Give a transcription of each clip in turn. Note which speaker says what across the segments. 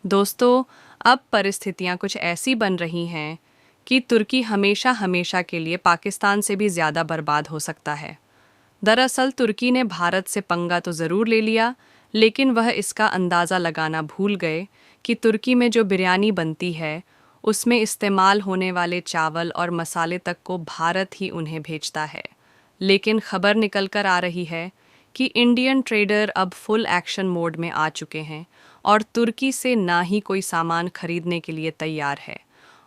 Speaker 1: दोस्तों, अब परिस्थितियां कुछ ऐसी बन रही हैं कि तुर्की हमेशा हमेशा के लिए पाकिस्तान से भी ज़्यादा बर्बाद हो सकता है। दरअसल तुर्की ने भारत से पंगा तो ज़रूर ले लिया, लेकिन वह इसका अंदाज़ा लगाना भूल गए कि तुर्की में जो बिरयानी बनती है, उसमें इस्तेमाल होने वाले चावल और मसाले तक को भारत ही उन्हें भेजता है। लेकिन खबर निकल कर आ रही है कि इंडियन ट्रेडर अब फुल एक्शन मोड में आ चुके हैं और तुर्की से ना ही कोई सामान खरीदने के लिए तैयार है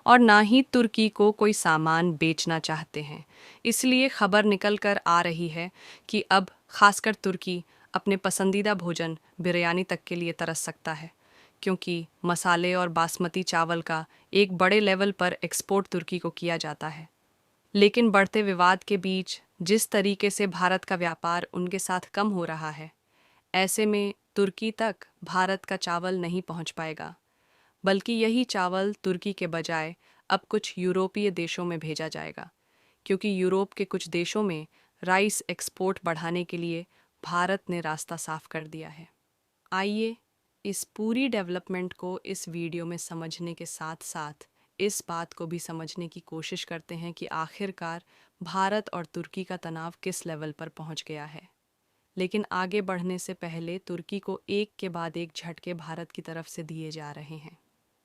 Speaker 1: और ना ही तुर्की को कोई सामान बेचना चाहते हैं। इसलिए खबर निकल कर आ रही है कि अब खासकर तुर्की अपने पसंदीदा भोजन बिरयानी तक के लिए तरस सकता है, क्योंकि मसाले और बासमती चावल का एक बड़े लेवल पर एक्सपोर्ट तुर्की को किया जाता है। लेकिन बढ़ते विवाद के बीच जिस तरीके से भारत का व्यापार उनके साथ कम हो रहा है, ऐसे में तुर्की तक भारत का चावल नहीं पहुंच पाएगा, बल्कि यही चावल तुर्की के बजाय अब कुछ यूरोपीय देशों में भेजा जाएगा, क्योंकि यूरोप के कुछ देशों में राइस एक्सपोर्ट बढ़ाने के लिए भारत ने रास्ता साफ कर दिया है। आइए इस पूरी डेवलपमेंट को इस वीडियो में समझने के साथ साथ इस बात को भी समझने की कोशिश करते हैं कि आखिरकार भारत और तुर्की का तनाव किस लेवल पर पहुंच गया है। लेकिन आगे बढ़ने से पहले तुर्की को एक के बाद एक झटके भारत की तरफ से दिए जा रहे हैं।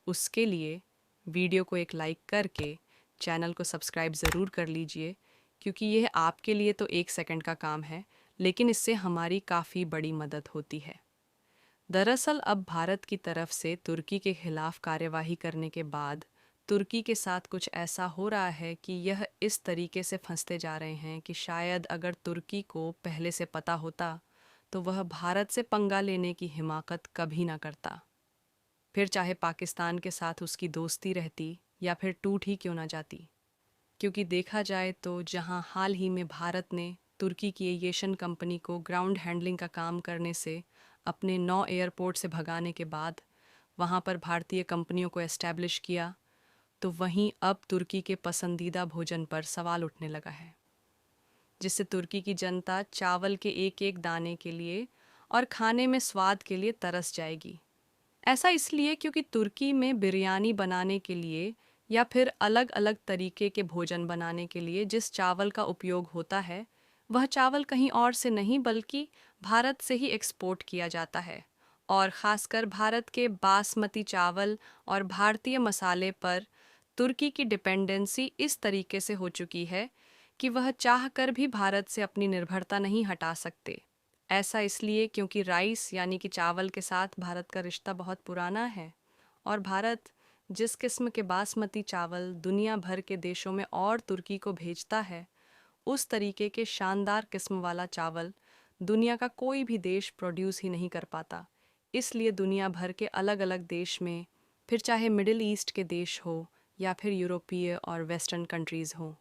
Speaker 1: उसके लिए वीडियो को एक लाइक करके चैनल को सब्सक्राइब ज़रूर कर लीजिए, क्योंकि यह आपके लिए तो 1 सेकंड का काम है, लेकिन इससे हमारी काफ़ी बड़ी मदद होती है। दरअसल अब भारत की तरफ से तुर्की के खिलाफ कार्यवाही करने के बाद तुर्की के साथ कुछ ऐसा हो रहा है कि यह इस तरीके से फंसते जा रहे हैं कि शायद अगर तुर्की को पहले से पता होता तो वह भारत से पंगा लेने की हिमाकत कभी ना करता, फिर चाहे पाकिस्तान के साथ उसकी दोस्ती रहती या फिर टूट ही क्यों ना जाती। क्योंकि देखा जाए तो जहां हाल ही में भारत ने तुर्की की एविएशन कंपनी को ग्राउंड हैंडलिंग का काम करने से अपने 9 एयरपोर्ट से भगाने के बाद वहां पर भारतीय कंपनियों को एस्टैब्लिश किया, तो वहीं अब तुर्की के पसंदीदा भोजन पर सवाल उठने लगा है, जिससे तुर्की की जनता चावल के एक एक दाने के लिए और खाने में स्वाद के लिए तरस जाएगी। ऐसा इसलिए क्योंकि तुर्की में बिरयानी बनाने के लिए या फिर अलग अलग तरीके के भोजन बनाने के लिए जिस चावल का उपयोग होता है, वह चावल कहीं और से नहीं बल्कि भारत से ही एक्सपोर्ट किया जाता है। और ख़ासकर भारत के बासमती चावल और भारतीय मसाले पर तुर्की की डिपेंडेंसी इस तरीके से हो चुकी है कि वह चाहकर भी भारत से अपनी निर्भरता नहीं हटा सकते। ऐसा इसलिए क्योंकि राइस यानी कि चावल के साथ भारत का रिश्ता बहुत पुराना है और भारत जिस किस्म के बासमती चावल दुनिया भर के देशों में और तुर्की को भेजता है, उस तरीके के शानदार किस्म वाला चावल दुनिया का कोई भी देश प्रोड्यूस ही नहीं कर पाता। इसलिए दुनिया भर के अलग अलग देश में, फिर चाहे मिडिल ईस्ट के देश हो या फिर यूरोपीय और वेस्टर्न कंट्रीज़ हों,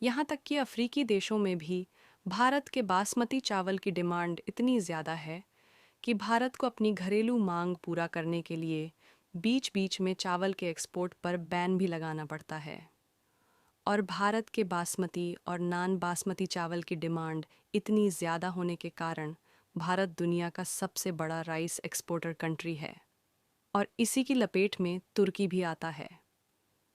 Speaker 1: यहाँ तक कि अफ्रीकी देशों में भी भारत के बासमती चावल की डिमांड इतनी ज़्यादा है कि भारत को अपनी घरेलू मांग पूरा करने के लिए बीच बीच में चावल के एक्सपोर्ट पर बैन भी लगाना पड़ता है। और भारत के बासमती और नान बासमती चावल की डिमांड इतनी ज़्यादा होने के कारण भारत दुनिया का सबसे बड़ा राइस एक्सपोर्टर कंट्री है। और इसी की लपेट में तुर्की भी आता है,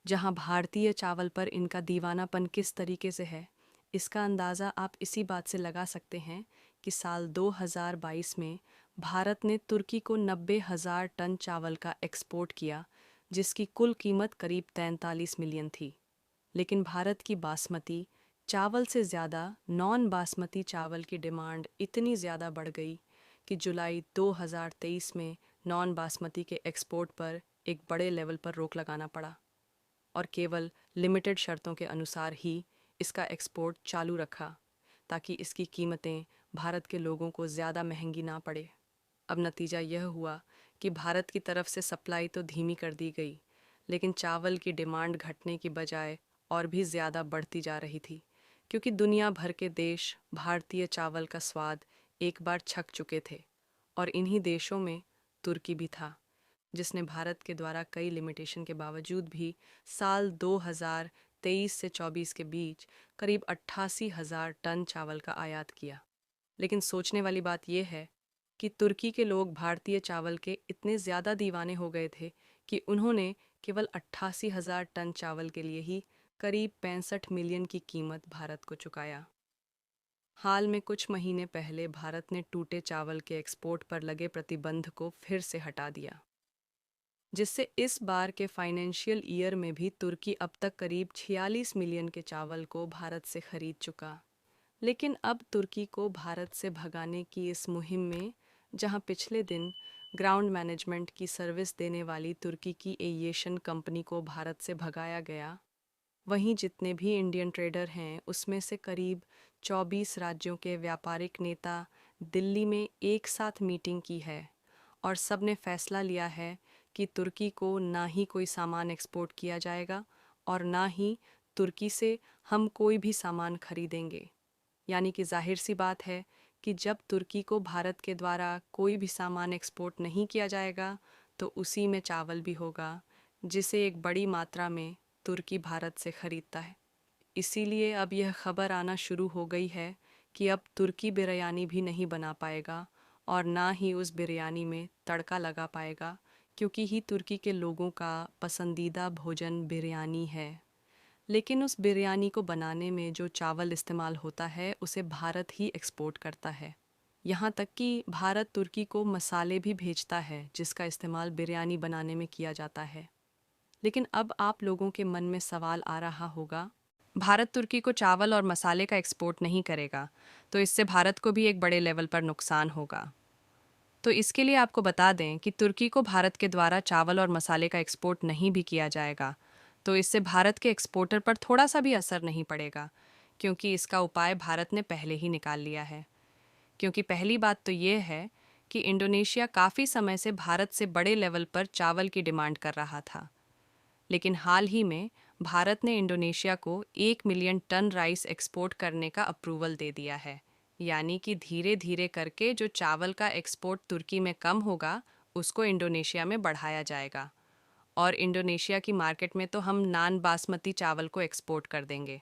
Speaker 1: जहां भारतीय चावल पर इनका दीवानापन किस तरीके से है, इसका अंदाज़ा आप इसी बात से लगा सकते हैं कि साल 2022 में भारत ने तुर्की को 90,000 टन चावल का एक्सपोर्ट किया, जिसकी कुल कीमत करीब 43 मिलियन थी। लेकिन भारत की बासमती चावल से ज़्यादा नॉन बासमती चावल की डिमांड इतनी ज़्यादा बढ़ गई कि जुलाई 2023 में नॉन बासमती के एक्सपोर्ट पर एक बड़े लेवल पर रोक लगाना पड़ा और केवल लिमिटेड शर्तों के अनुसार ही इसका एक्सपोर्ट चालू रखा, ताकि इसकी कीमतें भारत के लोगों को ज़्यादा महंगी ना पड़े। अब नतीजा यह हुआ कि भारत की तरफ से सप्लाई तो धीमी कर दी गई, लेकिन चावल की डिमांड घटने की बजाय और भी ज़्यादा बढ़ती जा रही थी, क्योंकि दुनिया भर के देश भारतीय चावल का स्वाद एक बार छक चुके थे और इन्हीं देशों में तुर्की भी था, जिसने भारत के द्वारा कई लिमिटेशन के बावजूद भी साल 2023 से 24 के बीच करीब 88,000 टन चावल का आयात किया। लेकिन सोचने वाली बात यह है कि तुर्की के लोग भारतीय चावल के इतने ज़्यादा दीवाने हो गए थे कि उन्होंने केवल 88,000 टन चावल के लिए ही करीब 65 मिलियन की कीमत भारत को चुकाया। हाल में कुछ महीने पहले भारत ने टूटे चावल के एक्सपोर्ट पर लगे प्रतिबंध को फिर से हटा दिया, जिससे इस बार के फाइनेंशियल ईयर में भी तुर्की अब तक करीब 46 मिलियन के चावल को भारत से खरीद चुका। लेकिन अब तुर्की को भारत से भगाने की इस मुहिम में, जहां पिछले दिन ग्राउंड मैनेजमेंट की सर्विस देने वाली तुर्की की एविएशन कंपनी को भारत से भगाया गया, वहीं जितने भी इंडियन ट्रेडर हैं उसमें से करीब 24 राज्यों के व्यापारिक नेता दिल्ली में एक साथ मीटिंग की है और सब ने फैसला लिया है कि तुर्की को ना ही कोई सामान एक्सपोर्ट किया जाएगा और ना ही तुर्की से हम कोई भी सामान खरीदेंगे। यानी कि जाहिर सी बात है कि जब तुर्की को भारत के द्वारा कोई भी सामान एक्सपोर्ट नहीं किया जाएगा तो उसी में चावल भी होगा, जिसे एक बड़ी मात्रा में तुर्की भारत से खरीदता है। इसीलिए अब यह खबर आना शुरू हो गई है कि अब तुर्की बिरयानी भी नहीं बना पाएगा और ना ही उस बिरयानी में तड़का लगा पाएगा, क्योंकि ही तुर्की के लोगों का पसंदीदा भोजन बिरयानी है। लेकिन उस बिरयानी को बनाने में जो चावल इस्तेमाल होता है उसे भारत ही एक्सपोर्ट करता है। यहाँ तक कि भारत तुर्की को मसाले भी भेजता है जिसका इस्तेमाल बिरयानी बनाने में किया जाता है। लेकिन अब आप लोगों के मन में सवाल आ रहा होगा, भारत तुर्की को चावल और मसाले का एक्सपोर्ट नहीं करेगा तो इससे भारत को भी एक बड़े लेवल पर नुकसान होगा। तो इसके लिए आपको बता दें कि तुर्की को भारत के द्वारा चावल और मसाले का एक्सपोर्ट नहीं भी किया जाएगा तो इससे भारत के एक्सपोर्टर पर थोड़ा सा भी असर नहीं पड़ेगा, क्योंकि इसका उपाय भारत ने पहले ही निकाल लिया है। क्योंकि पहली बात तो ये है कि इंडोनेशिया काफ़ी समय से भारत से बड़े लेवल पर चावल की डिमांड कर रहा था, लेकिन हाल ही में भारत ने इंडोनेशिया को 1 मिलियन टन राइस एक्सपोर्ट करने का अप्रूवल दे दिया है। यानी कि धीरे धीरे करके जो चावल का एक्सपोर्ट तुर्की में कम होगा उसको इंडोनेशिया में बढ़ाया जाएगा और इंडोनेशिया की मार्केट में तो हम नान बासमती चावल को एक्सपोर्ट कर देंगे।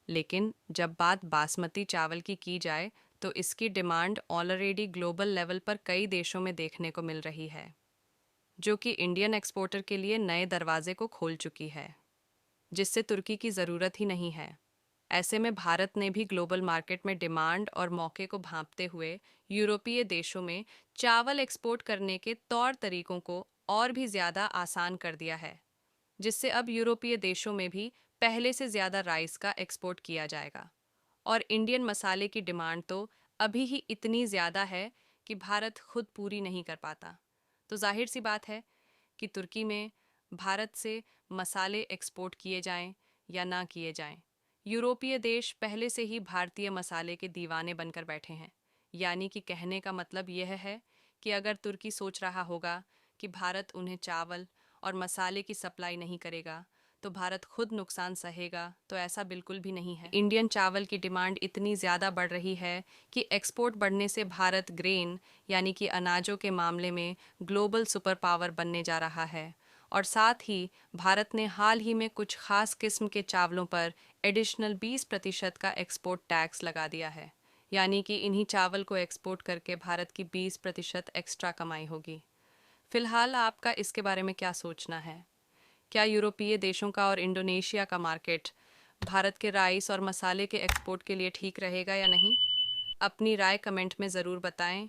Speaker 1: लेकिन जब बात बासमती चावल की जाए तो इसकी डिमांड ऑलरेडी ग्लोबल लेवल पर कई देशों में देखने को मिल रही है, जो कि इंडियन एक्सपोर्टर के लिए नए दरवाजे को खोल चुकी है, जिससे तुर्की की ज़रूरत ही नहीं है। ऐसे में भारत ने भी ग्लोबल मार्केट में डिमांड और मौके को भांपते हुए यूरोपीय देशों में चावल एक्सपोर्ट करने के तौर तरीकों को और भी ज़्यादा आसान कर दिया है, जिससे अब यूरोपीय देशों में भी पहले से ज़्यादा राइस का एक्सपोर्ट किया जाएगा। और इंडियन मसाले की डिमांड तो अभी ही इतनी ज़्यादा है कि भारत खुद पूरी नहीं कर पाता। तो जाहिर सी बात है कि तुर्की में भारत से मसाले एक्सपोर्ट किए जाएं या ना किए जाएं, यूरोपीय देश पहले से ही भारतीय मसाले के दीवाने बनकर बैठे हैं। यानी कि कहने का मतलब यह है कि अगर तुर्की सोच रहा होगा कि भारत उन्हें चावल और मसाले की सप्लाई नहीं करेगा तो भारत खुद नुकसान सहेगा, तो ऐसा बिल्कुल भी नहीं है। इंडियन चावल की डिमांड इतनी ज़्यादा बढ़ रही है कि एक्सपोर्ट बढ़ने से भारत ग्रेन यानी कि अनाजों के मामले में ग्लोबल सुपर पावर बनने जा रहा है। और साथ ही भारत ने हाल ही में कुछ खास किस्म के चावलों पर एडिशनल 20% का एक्सपोर्ट टैक्स लगा दिया है। यानी कि इन्हीं चावल को एक्सपोर्ट करके भारत की 20% एक्स्ट्रा कमाई होगी। फिलहाल आपका इसके बारे में क्या सोचना है? क्या यूरोपीय देशों का और इंडोनेशिया का मार्केट भारत के राइस और मसाले के एक्सपोर्ट के लिए ठीक रहेगा या नहीं? अपनी राय कमेंट में ज़रूर बताएं।